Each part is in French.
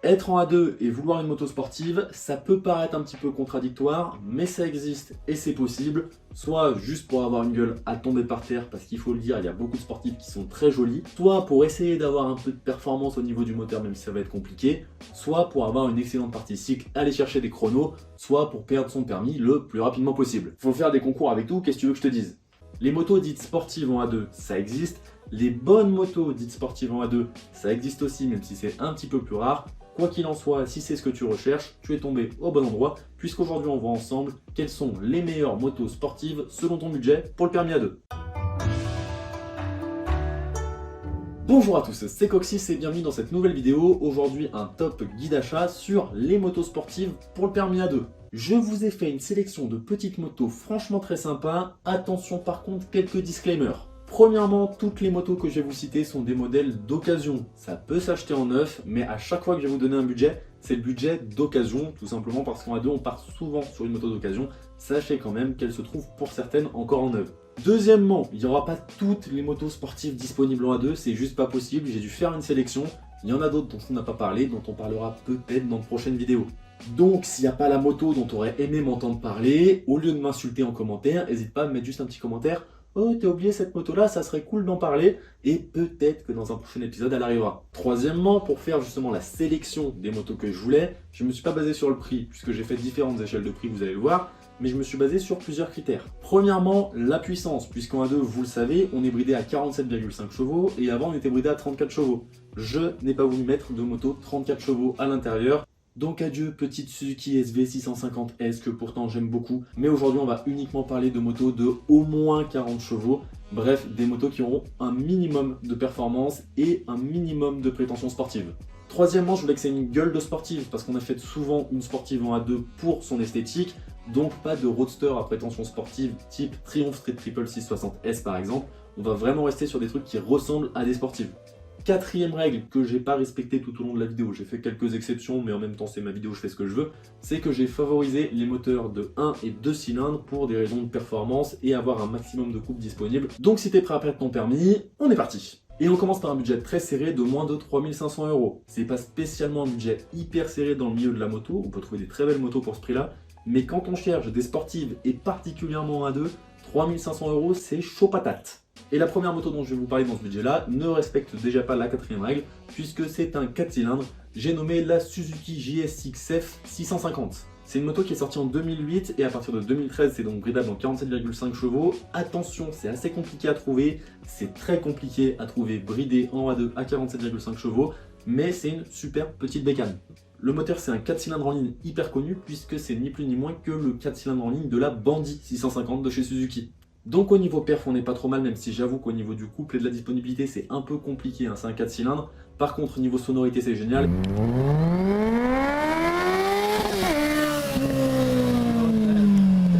Être en A2 et vouloir une moto sportive, ça peut paraître un petit peu contradictoire, mais ça existe et c'est possible. Soit juste pour avoir une gueule à tomber par terre, parce qu'il faut le dire, il y a beaucoup de sportifs qui sont très jolis. Soit pour essayer d'avoir un peu de performance au niveau du moteur, même si ça va être compliqué. Soit pour avoir une excellente partie cycle, aller chercher des chronos. Soit pour perdre son permis le plus rapidement possible. Faut faire des concours avec tout, qu'est-ce que tu veux que je te dise? Les motos dites sportives en A2, ça existe. Les bonnes motos dites sportives en A2, ça existe aussi, même si c'est un petit peu plus rare. Quoi qu'il en soit, si c'est ce que tu recherches, tu es tombé au bon endroit, puisqu'aujourd'hui on voit ensemble quelles sont les meilleures motos sportives selon ton budget pour le permis A2. Bonjour à tous, c'est Coxis et bienvenue dans cette nouvelle vidéo. Aujourd'hui un top guide achat sur les motos sportives pour le permis A2. Je vous ai fait une sélection de petites motos franchement très sympas. Attention par contre, quelques disclaimers. Premièrement, toutes les motos que je vais vous citer sont des modèles d'occasion. Ça peut s'acheter en neuf, mais à chaque fois que je vais vous donner un budget, c'est le budget d'occasion, tout simplement parce qu'en A2, on part souvent sur une moto d'occasion. Sachez quand même qu'elle se trouve pour certaines encore en neuve. Deuxièmement, il n'y aura pas toutes les motos sportives disponibles en A2, c'est juste pas possible, j'ai dû faire une sélection. Il y en a d'autres dont on n'a pas parlé, dont on parlera peut-être dans de prochaines vidéos. Donc, s'il n'y a pas la moto dont tu aurais aimé m'entendre parler, au lieu de m'insulter en commentaire, n'hésite pas à me mettre juste un petit commentaire. Oh, t'as oublié cette moto-là, ça serait cool d'en parler. Et peut-être que dans un prochain épisode, elle arrivera. Troisièmement, pour faire justement la sélection des motos que je voulais, je ne me suis pas basé sur le prix, puisque j'ai fait différentes échelles de prix, vous allez le voir. Mais je me suis basé sur plusieurs critères. Premièrement, la puissance, puisqu'en A2, vous le savez, on est bridé à 47,5 chevaux, et avant on était bridé à 34 chevaux. Je n'ai pas voulu mettre de moto 34 chevaux à l'intérieur. Donc adieu petite Suzuki SV650S que pourtant j'aime beaucoup, mais aujourd'hui on va uniquement parler de motos de au moins 40 chevaux, bref des motos qui auront un minimum de performance et un minimum de prétention sportive. Troisièmement, je voulais que c'est une gueule de sportive parce qu'on a fait souvent une sportive en A2 pour son esthétique, donc pas de roadster à prétention sportive type Triumph Street Triple 660S par exemple, on va vraiment rester sur des trucs qui ressemblent à des sportives. Quatrième règle que j'ai pas respectée tout au long de la vidéo, j'ai fait quelques exceptions mais en même temps c'est ma vidéo, je fais ce que je veux, c'est que j'ai favorisé les moteurs de 1 et 2 cylindres pour des raisons de performance et avoir un maximum de coupe disponible. Donc si t'es prêt à perdre ton permis, on est parti. Et on commence par un budget très serré de moins de 3500 €. C'est pas spécialement un budget hyper serré dans le milieu de la moto, on peut trouver des très belles motos pour ce prix là, mais quand on cherche des sportives et particulièrement en A2, 3500 € c'est chaud patate. Et la première moto dont je vais vous parler dans ce budget-là ne respecte déjà pas la quatrième règle, puisque c'est un 4 cylindres, j'ai nommé la Suzuki JSX-F 650. C'est une moto qui est sortie en 2008 et à partir de 2013, c'est donc bridable en 47,5 chevaux. Attention, c'est assez compliqué à trouver, c'est très compliqué à trouver bridé en A2 à 47,5 chevaux, mais c'est une super petite bécane. Le moteur c'est un 4 cylindres en ligne hyper connu, puisque c'est ni plus ni moins que le 4 cylindres en ligne de la Bandy 650 de chez Suzuki. Donc au niveau perf on n'est pas trop mal, même si j'avoue qu'au niveau du couple et de la disponibilité c'est un peu compliqué, hein, c'est un 4 cylindres. Par contre niveau sonorité c'est génial.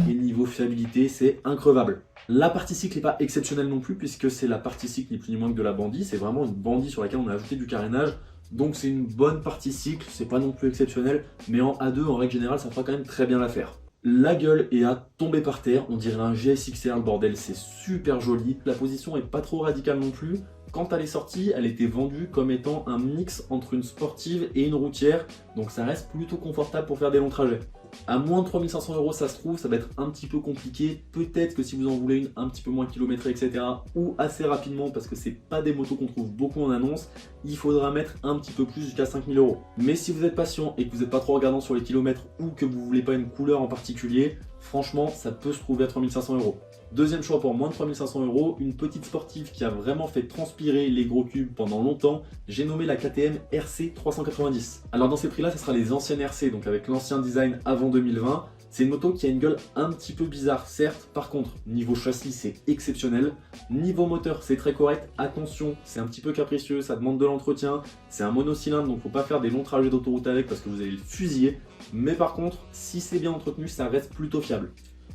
Et niveau fiabilité c'est increvable. La partie cycle n'est pas exceptionnelle non plus, puisque c'est la partie cycle ni plus ni moins que de la Bandy. C'est vraiment une Bandy sur laquelle on a ajouté du carénage. Donc c'est une bonne partie cycle, c'est pas non plus exceptionnel, mais en A2 en règle générale ça fera quand même très bien l'affaire. La gueule est à tomber par terre, on dirait un GSXR le bordel, c'est super joli. La position est pas trop radicale non plus. Quand elle est sortie, elle était vendue comme étant un mix entre une sportive et une routière, donc ça reste plutôt confortable pour faire des longs trajets. À moins de 3500 € ça se trouve, ça va être un petit peu compliqué. Peut-être que si vous en voulez une un petit peu moins kilométrée, etc. ou assez rapidement, parce que c'est pas des motos qu'on trouve beaucoup en annonce, il faudra mettre un petit peu plus jusqu'à 5000 €. Mais si vous êtes patient et que vous n'êtes pas trop regardant sur les kilomètres ou que vous voulez pas une couleur en particulier, franchement ça peut se trouver à 3500 €. Deuxième choix pour moins de 3500 €, une petite sportive qui a vraiment fait transpirer les gros cubes pendant longtemps, j'ai nommé la KTM RC 390. Alors dans ces prix là, ce sera les anciennes RC, donc avec l'ancien design avant 2020. C'est une moto qui a une gueule un petit peu bizarre, certes, par contre, niveau châssis c'est exceptionnel, niveau moteur c'est très correct, attention, c'est un petit peu capricieux, ça demande de l'entretien, c'est un monocylindre donc faut pas faire des longs trajets d'autoroute avec parce que vous allez le fusiller, mais par contre, si c'est bien entretenu, ça reste plutôt fiable.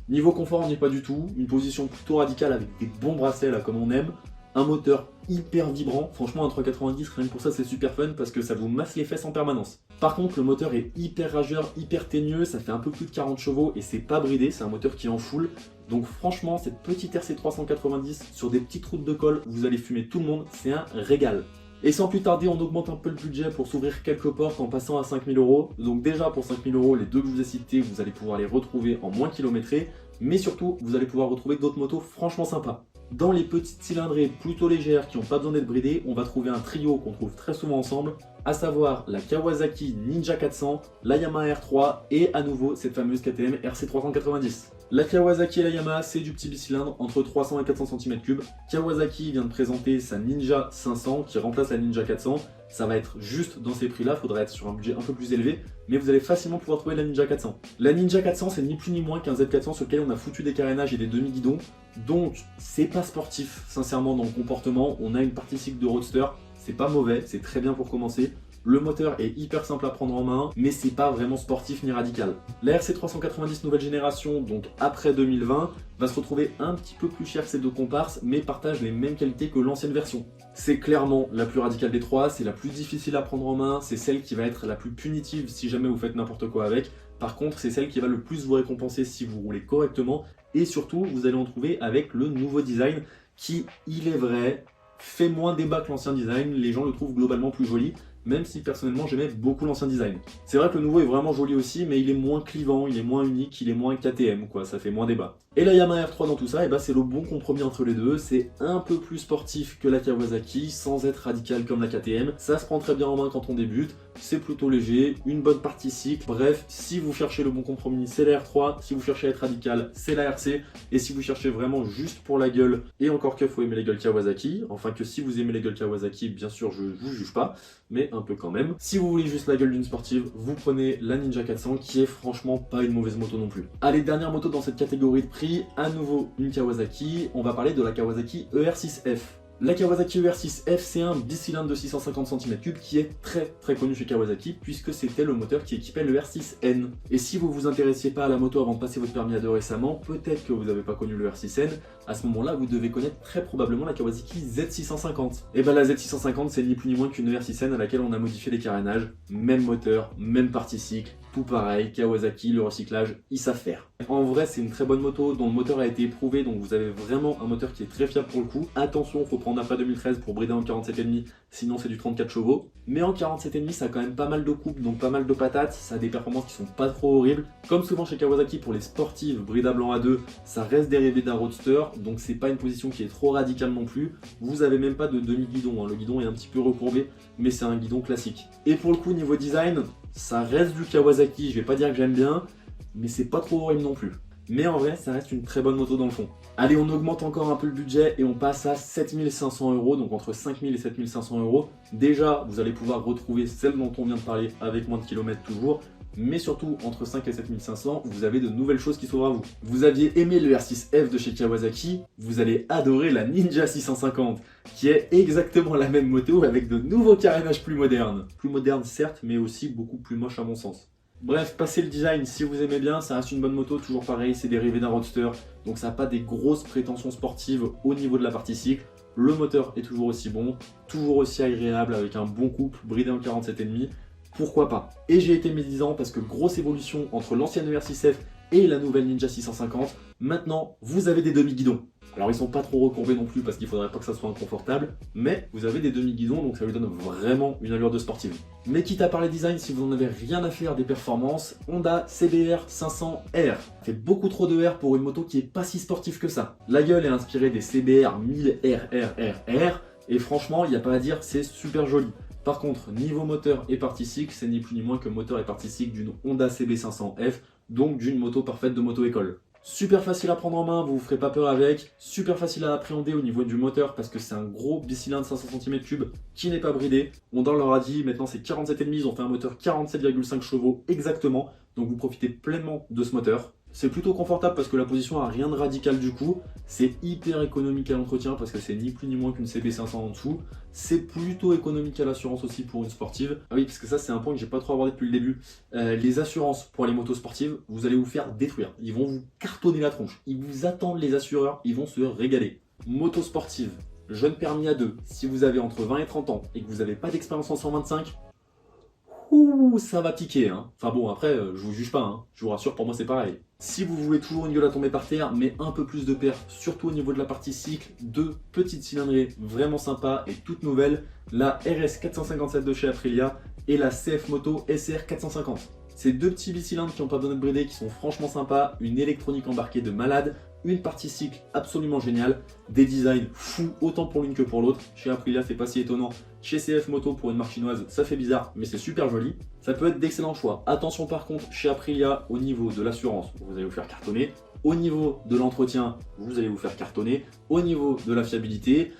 Niveau confort, on n'y est pas du tout, une position plutôt radicale avec des bons bracelets là comme on aime, un moteur hyper vibrant, franchement un 390 rien que pour ça c'est super fun parce que ça vous masse les fesses en permanence. Par contre le moteur est hyper rageur, hyper teigneux, ça fait un peu plus de 40 chevaux et c'est pas bridé, c'est un moteur qui est en full. Donc franchement cette petite RC 390 sur des petites routes de colle, vous allez fumer tout le monde, c'est un régal. Et sans plus tarder, on augmente un peu le budget pour s'ouvrir quelques portes en passant à 5 000 €. Donc déjà pour 5 000 €, les deux que je vous ai cités, vous allez pouvoir les retrouver en moins kilométrés. Mais surtout, vous allez pouvoir retrouver d'autres motos franchement sympas. Dans les petites cylindrées plutôt légères qui n'ont pas besoin d'être bridées, on va trouver un trio qu'on trouve très souvent ensemble, à savoir la Kawasaki Ninja 400, la Yamaha R3 et à nouveau cette fameuse KTM RC390. La Kawasaki et la Yamaha, c'est du petit bicylindre entre 300 et 400 cm3. Kawasaki vient de présenter sa Ninja 500 qui remplace la Ninja 400. Ça va être juste dans ces prix-là, il faudra être sur un budget un peu plus élevé, mais vous allez facilement pouvoir trouver la Ninja 400. La Ninja 400, c'est ni plus ni moins qu'un Z400 sur lequel on a foutu des carénages et des demi-guidons, donc c'est pas sportif, sincèrement, dans le comportement. On a une partie cycle de roadster, c'est pas mauvais, c'est très bien pour commencer. Le moteur est hyper simple à prendre en main, mais c'est pas vraiment sportif ni radical. La RC390 nouvelle génération, donc après 2020, va se retrouver un petit peu plus chère que celle de comparse, mais partage les mêmes qualités que l'ancienne version. C'est clairement la plus radicale des trois, c'est la plus difficile à prendre en main, c'est celle qui va être la plus punitive si jamais vous faites n'importe quoi avec. Par contre, c'est celle qui va le plus vous récompenser si vous roulez correctement, et surtout, vous allez en trouver avec le nouveau design qui, il est vrai, fait moins débat que l'ancien design. Les gens le trouvent globalement plus joli, même si personnellement j'aimais beaucoup l'ancien design. C'est vrai que le nouveau est vraiment joli aussi, mais il est moins clivant, il est moins unique, il est moins KTM, quoi, ça fait moins débat. Et la Yamaha R3 dans tout ça, c'est le bon compromis entre les deux, c'est un peu plus sportif que la Kawasaki, sans être radical comme la KTM, ça se prend très bien en main quand on débute, c'est plutôt léger, une bonne partie cycle, bref, si vous cherchez le bon compromis, c'est la R3, si vous cherchez à être radical, c'est la RC, et si vous cherchez vraiment juste pour la gueule, et encore que faut aimer les gueules Kawasaki, enfin que si vous aimez les gueules Kawasaki, bien sûr je vous juge pas, mais un peu quand même. Si vous voulez juste la gueule d'une sportive, vous prenez la Ninja 400 qui est franchement pas une mauvaise moto non plus. Allez, dernière moto dans cette catégorie de prix, à nouveau une Kawasaki, on va parler de la Kawasaki ER6F. La Kawasaki ER6F, c'est un bicylindre de 650 cm3 qui est très connu chez Kawasaki puisque c'était le moteur qui équipait le R6N. Et si vous vous intéressiez pas à la moto avant de passer votre permis A2 récemment, peut-être que vous n'avez pas connu le R6N, à ce moment-là vous devez connaître très probablement la Kawasaki Z650. Et la Z650 c'est ni plus ni moins qu'une ER6N à laquelle on a modifié les carénages, même moteur, même partie cycle, tout pareil, Kawasaki, le recyclage, ils savent faire. En vrai c'est une très bonne moto dont le moteur a été éprouvé, donc vous avez vraiment un moteur qui est très fiable pour le coup. Attention, faut prendre un APA 2013 pour brider en 47,5, sinon c'est du 34 chevaux. Mais en 47,5 ça a quand même pas mal de coupe, donc pas mal de patates, ça a des performances qui sont pas trop horribles. Comme souvent chez Kawasaki pour les sportives bridables en A2, ça reste dérivé d'un roadster, donc c'est pas une position qui est trop radicale non plus. Vous avez même pas de demi-guidon, le guidon est un petit peu recourbé, mais c'est un guidon classique. Et pour le coup niveau design, ça reste du Kawasaki, je vais pas dire que j'aime bien, mais c'est pas trop horrible non plus. Mais en vrai, ça reste une très bonne moto dans le fond. Allez, on augmente encore un peu le budget et on passe à 7 500 €, donc entre 5 000 et 7 500 €. Déjà, vous allez pouvoir retrouver celle dont on vient de parler avec moins de kilomètres toujours, mais surtout entre 5 et 7 500, vous avez de nouvelles choses qui s'ouvrent à vous. Vous aviez aimé le R6F de chez Kawasaki, vous allez adorer la Ninja 650, qui est exactement la même moto avec de nouveaux carénages plus modernes. Plus modernes certes, mais aussi beaucoup plus moches à mon sens. Bref, passez le design, si vous aimez bien, ça reste une bonne moto, toujours pareil, c'est dérivé d'un roadster, donc ça n'a pas des grosses prétentions sportives au niveau de la partie cycle. Le moteur est toujours aussi bon, toujours aussi agréable, avec un bon couple, bridé en 47,5, pourquoi pas. Et j'ai été médisant parce que grosse évolution entre l'ancienne ER6F et la nouvelle Ninja 650, maintenant vous avez des demi-guidons. Alors ils sont pas trop recourbés non plus parce qu'il faudrait pas que ça soit inconfortable, mais vous avez des demi-guidons donc ça lui donne vraiment une allure de sportive. Mais quitte à parler design, si vous n'en avez rien à faire des performances, Honda CBR 500R fait beaucoup trop de R pour une moto qui est pas si sportive que ça. La gueule est inspirée des CBR 1000 RRRR et franchement il n'y a pas à dire, c'est super joli. Par contre, niveau moteur et partie cycle, c'est ni plus ni moins que moteur et partie cycle d'une Honda CB500F, donc d'une moto parfaite de moto-école. Super facile à prendre en main, vous vous ferez pas peur avec, super facile à appréhender au niveau du moteur parce que c'est un gros bicylindre 500 cm3 qui n'est pas bridé. Honda leur a dit, maintenant c'est 47,5, ils ont fait un moteur 47,5 chevaux exactement, donc vous profitez pleinement de ce moteur. C'est plutôt confortable parce que la position a rien de radical du coup. C'est hyper économique à l'entretien parce que c'est ni plus ni moins qu'une CB500 en dessous. C'est plutôt économique à l'assurance aussi pour une sportive. Ah oui, parce que ça c'est un point que j'ai pas trop abordé depuis le début. Les assurances pour les motos sportives, vous allez vous faire détruire. Ils vont vous cartonner la tronche. Ils vous attendent les assureurs, ils vont se régaler. Moto sportive, jeune permis A2, si vous avez entre 20 et 30 ans et que vous n'avez pas d'expérience en 125, ouh, ça va piquer, hein. Enfin bon, après, je vous juge pas, hein. Je vous rassure, pour moi c'est pareil. Si vous voulez toujours une gueule à tomber par terre, mais un peu plus de perf, surtout au niveau de la partie cycle, deux petites cylindrées vraiment sympas et toutes nouvelles, la RS 457 de chez Aprilia et la CF Moto SR 450. Ces deux petits bicylindres qui n'ont pas besoin d'être bridés, qui sont franchement sympas, une électronique embarquée de malade, une partie cycle absolument géniale, des designs fous autant pour l'une que pour l'autre. Chez Aprilia, c'est pas si étonnant. Chez CF Moto, pour une marque chinoise, ça fait bizarre, mais c'est super joli. Ça peut être d'excellents choix. Attention par contre, chez Aprilia, au niveau de l'assurance, vous allez vous faire cartonner. Au niveau de l'entretien, vous allez vous faire cartonner. Au niveau de la fiabilité,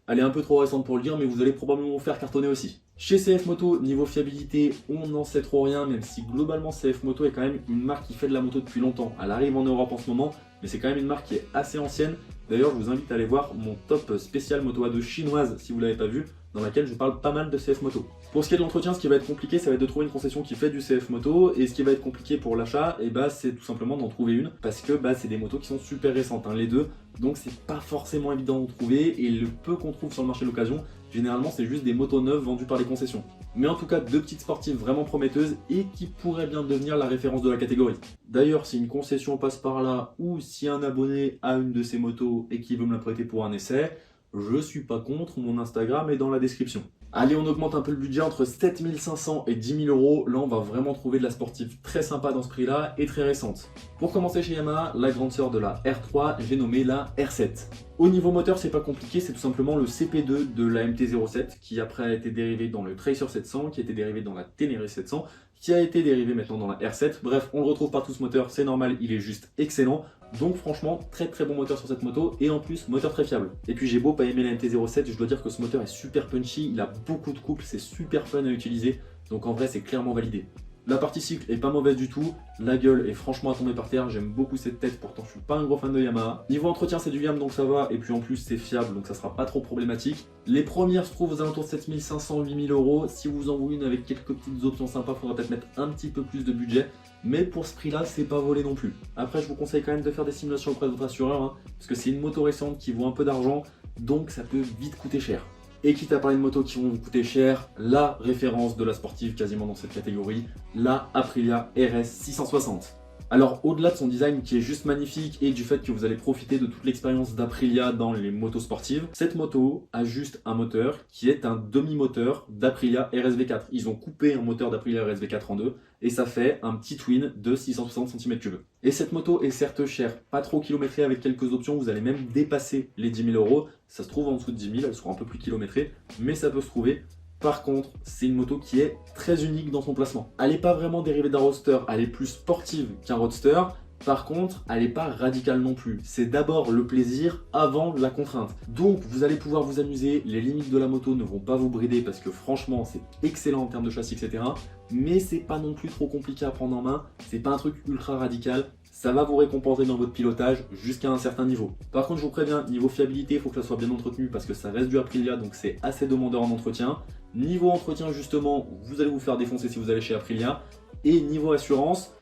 elle est un peu trop récente pour le dire, mais vous allez probablement vous faire cartonner aussi. Chez CF Moto, niveau fiabilité, on n'en sait trop rien, même si globalement CF Moto est quand même une marque qui fait de la moto depuis longtemps. Elle arrive en Europe en ce moment, mais c'est quand même une marque qui est assez ancienne. D'ailleurs, je vous invite à aller voir mon top spécial Moto A2 chinoise si vous ne l'avez pas vu, dans laquelle je parle pas mal de CF Moto. Pour ce qui est de l'entretien, ce qui va être compliqué, ça va être de trouver une concession qui fait du CF Moto, et ce qui va être compliqué pour l'achat, c'est tout simplement d'en trouver une, parce que c'est des motos qui sont super récentes, hein, les deux, donc c'est pas forcément évident d'en trouver, et le peu qu'on trouve sur le marché de l'occasion, généralement c'est juste des motos neuves vendues par les concessions. Mais en tout cas, deux petites sportives vraiment prometteuses et qui pourraient bien devenir la référence de la catégorie. D'ailleurs, si une concession passe par là, ou si un abonné a une de ces motos et qui veut me la prêter pour un essai, je suis pas contre, mon Instagram est dans la description. Allez, on augmente un peu le budget entre 7500 et 10 000 euros. Là, on va vraiment trouver de la sportive très sympa dans ce prix-là et très récente. Pour commencer chez Yamaha, la grande sœur de la R3, j'ai nommé la R7. Au niveau moteur, c'est pas compliqué, c'est tout simplement le CP2 de la MT-07 qui après a été dérivé dans le Tracer 700, qui a été dérivé dans la Ténéré 700, qui a été dérivé maintenant dans la R7. Bref, on le retrouve partout ce moteur, c'est normal, il est juste excellent. Donc franchement, très très bon moteur sur cette moto et en plus, moteur très fiable. Et puis j'ai beau pas aimer la MT-07, je dois dire que ce moteur est super punchy, il a beaucoup de couple, c'est super fun à utiliser. Donc en vrai, c'est clairement validé. La partie cycle est pas mauvaise du tout, la gueule est franchement à tomber par terre, j'aime beaucoup cette tête, pourtant je suis pas un gros fan de Yamaha. Niveau entretien c'est du YAM donc ça va, et puis en plus c'est fiable donc ça sera pas trop problématique. Les premières se trouvent aux alentours de 7500-8000 euros, si vous en voulez une avec quelques petites options sympas, faudra peut-être mettre un petit peu plus de budget. Mais pour ce prix là, c'est pas volé non plus. Après je vous conseille quand même de faire des simulations auprès de votre assureur, hein, parce que c'est une moto récente qui vaut un peu d'argent, donc ça peut vite coûter cher. Et quitte à parler de motos qui vont vous coûter cher, la référence de la sportive quasiment dans cette catégorie, la Aprilia RS 660. Alors au-delà de son design qui est juste magnifique et du fait que vous allez profiter de toute l'expérience d'Aprilia dans les motos sportives, cette moto a juste un moteur qui est un demi-moteur d'Aprilia RSV4. Ils ont coupé un moteur d'Aprilia RSV4 en deux et ça fait un petit twin de 660 cm3. Et cette moto est certes chère, pas trop kilométrée avec quelques options, vous allez même dépasser les 10 000 euros. Ça se trouve en dessous de 10 000, elle sera un peu plus kilométrée, mais ça peut se trouver. Par contre, c'est une moto qui est très unique dans son placement. Elle n'est pas vraiment dérivée d'un roadster, elle est plus sportive qu'un roadster. Par contre, elle n'est pas radicale non plus. C'est d'abord le plaisir avant la contrainte. Donc, vous allez pouvoir vous amuser. Les limites de la moto ne vont pas vous brider parce que franchement, c'est excellent en termes de châssis, etc. Mais c'est pas non plus trop compliqué à prendre en main. C'est pas un truc ultra radical. Ça va vous récompenser dans votre pilotage jusqu'à un certain niveau. Par contre, je vous préviens, niveau fiabilité, il faut que ça soit bien entretenu parce que ça reste du Aprilia, donc c'est assez demandeur en entretien. Niveau entretien, justement, vous allez vous faire défoncer si vous allez chez Aprilia. Et niveau assurance,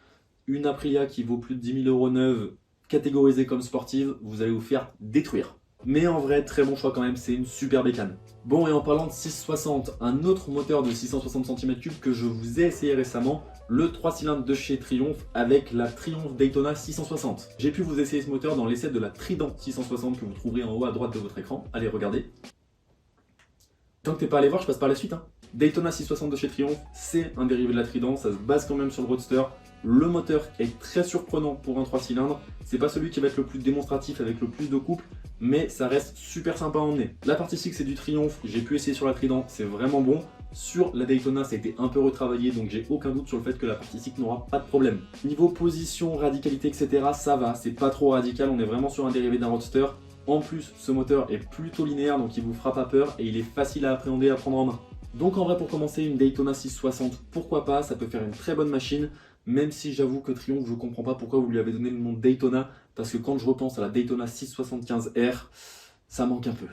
une Aprilia qui vaut plus de 10 000 euros neuve, catégorisée comme sportive, vous allez vous faire détruire. Mais en vrai, très bon choix quand même, c'est une super bécane. Bon, et en parlant de 660, un autre moteur de 660 cm3 que je vous ai essayé récemment, le 3 cylindres de chez Triumph avec la Triumph Daytona 660. J'ai pu vous essayer ce moteur dans l'essai de la Trident 660 que vous trouverez en haut à droite de votre écran. Allez, regardez. Tant que t'es pas allé voir, je passe par la suite. Daytona 660 de chez Triumph, c'est un dérivé de la Trident, ça se base quand même sur le roadster. Le moteur est très surprenant pour un 3 cylindres. C'est pas celui qui va être le plus démonstratif avec le plus de couple, mais ça reste super sympa à emmener. La partie 6 c'est du Triumph, j'ai pu essayer sur la Trident, c'est vraiment bon. Sur la Daytona, ça a été un peu retravaillé, donc j'ai aucun doute sur le fait que la partie 6 n'aura pas de problème. Niveau position, radicalité, etc., ça va, c'est pas trop radical, on est vraiment sur un dérivé d'un roadster. En plus, ce moteur est plutôt linéaire, donc il vous fera pas peur et il est facile à appréhender et à prendre en main. Donc en vrai, pour commencer, une Daytona 660, pourquoi pas, ça peut faire une très bonne machine. Même si j'avoue que Triumph, je comprends pas pourquoi vous lui avez donné le nom de Daytona, parce que quand je repense à la Daytona 675R, ça manque un peu.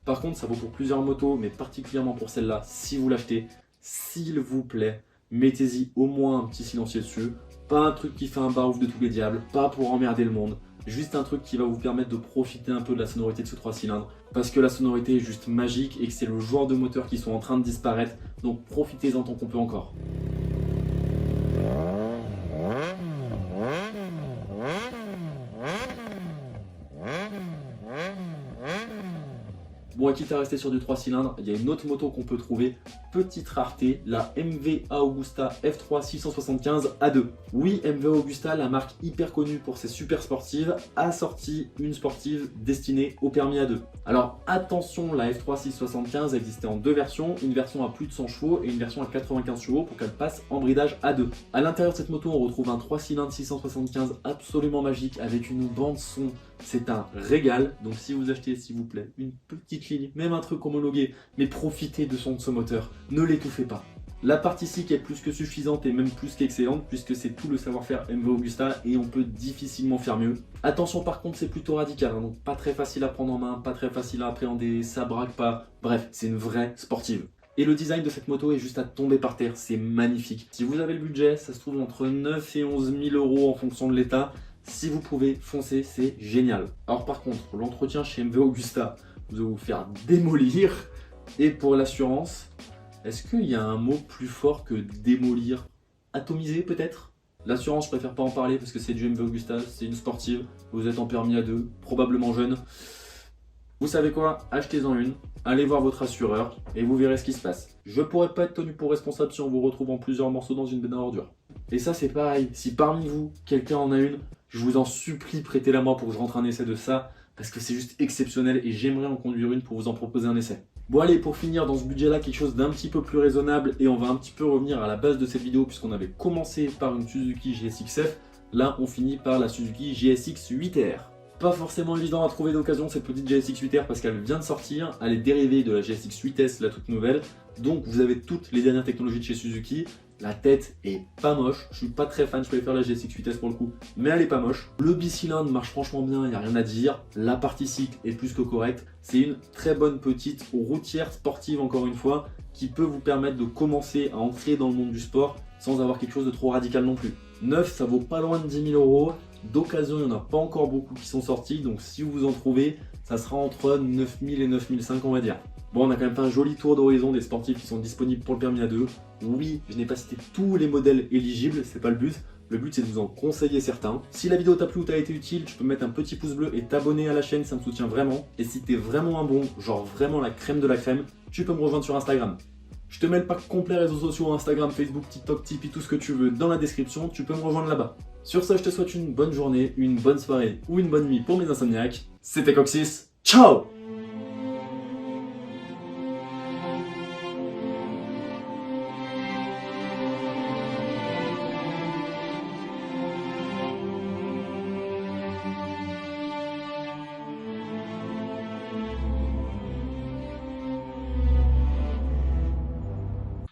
Par contre, ça vaut pour plusieurs motos, mais particulièrement pour celle-là, si vous l'achetez, s'il vous plaît, mettez-y au moins un petit silencieux dessus. Pas un truc qui fait un barouf de tous les diables, pas pour emmerder le monde. Juste un truc qui va vous permettre de profiter un peu de la sonorité de ce 3 cylindres. Parce que la sonorité est juste magique et que c'est le genre de moteur qui sont en train de disparaître. Donc profitez-en tant qu'on peut encore. Bon, quitte à rester sur du 3 cylindres, il y a une autre moto qu'on peut trouver, petite rareté, la MV Agusta F3 675 A2. Oui, MV Agusta, la marque hyper connue pour ses super sportives, a sorti une sportive destinée au permis A2. Alors attention, la F3 675 existait en deux versions, une version à plus de 100 chevaux et une version à 95 chevaux pour qu'elle passe en bridage A2. À l'intérieur de cette moto, on retrouve un 3 cylindres 675 absolument magique avec une bande son. C'est un régal, donc si vous achetez, s'il vous plaît, une petite ligne, même un truc homologué, mais profitez de son de ce moteur, ne l'étouffez pas. La partie SIC est plus que suffisante et même plus qu'excellente puisque c'est tout le savoir-faire MV Agusta et on peut difficilement faire mieux. Attention par contre, c'est plutôt radical, hein, donc pas très facile à prendre en main, pas très facile à appréhender, ça braque pas, bref, c'est une vraie sportive. Et le design de cette moto est juste à tomber par terre, c'est magnifique. Si vous avez le budget, ça se trouve entre 9 et 11 000 euros en fonction de l'état. Si vous pouvez foncer, c'est génial. Alors par contre, l'entretien chez MV Agusta, vous allez vous faire démolir. Et pour l'assurance, est-ce qu'il y a un mot plus fort que démolir? Atomiser peut-être? L'assurance, je préfère pas en parler parce que c'est du MV Agusta, c'est une sportive, vous êtes en permis A2, probablement jeune. Vous savez quoi? Achetez-en une, allez voir votre assureur et vous verrez ce qui se passe. Je pourrais pas être tenu pour responsable si on vous retrouve en plusieurs morceaux dans une benne à ordures. Et ça c'est pareil, si parmi vous, quelqu'un en a une, je vous en supplie, prêtez-la moi pour que je rentre un essai de ça, parce que c'est juste exceptionnel et j'aimerais en conduire une pour vous en proposer un essai. Bon allez, pour finir dans ce budget-là, quelque chose d'un petit peu plus raisonnable, et on va un petit peu revenir à la base de cette vidéo, puisqu'on avait commencé par une Suzuki GSX-F, là on finit par la Suzuki GSX 8R. Pas forcément évident à trouver d'occasion cette petite GSX 8R parce qu'elle vient de sortir, elle est dérivée de la GSX 8S, la toute nouvelle, donc vous avez toutes les dernières technologies de chez Suzuki. La tête est pas moche, je suis pas très fan, je préfère la GSX 8S pour le coup, mais elle est pas moche. Le bicylindre marche franchement bien, il n'y a rien à dire. La partie cycle est plus que correcte. C'est une très bonne petite routière sportive encore une fois, qui peut vous permettre de commencer à entrer dans le monde du sport sans avoir quelque chose de trop radical non plus. Neuf, ça vaut pas loin de 10 000 euros. D'occasion, il n'y en a pas encore beaucoup qui sont sortis, donc si vous en trouvez, ça sera entre 9 000 et 9 500 on va dire. Bon, on a quand même fait un joli tour d'horizon des sportifs qui sont disponibles pour le permis A2. Oui, je n'ai pas cité tous les modèles éligibles, c'est pas le but. Le but c'est de vous en conseiller certains. Si la vidéo t'a plu ou t'a été utile, tu peux mettre un petit pouce bleu et t'abonner à la chaîne, ça me soutient vraiment. Et si t'es vraiment un bon, genre vraiment la crème de la crème, tu peux me rejoindre sur Instagram. Je te mets le pack complet réseaux sociaux, Instagram, Facebook, TikTok, Tipeee, tout ce que tu veux dans la description, tu peux me rejoindre là-bas. Sur ça, je te souhaite une bonne journée, une bonne soirée ou une bonne nuit pour mes insomniaques. C'était Coxis, ciao!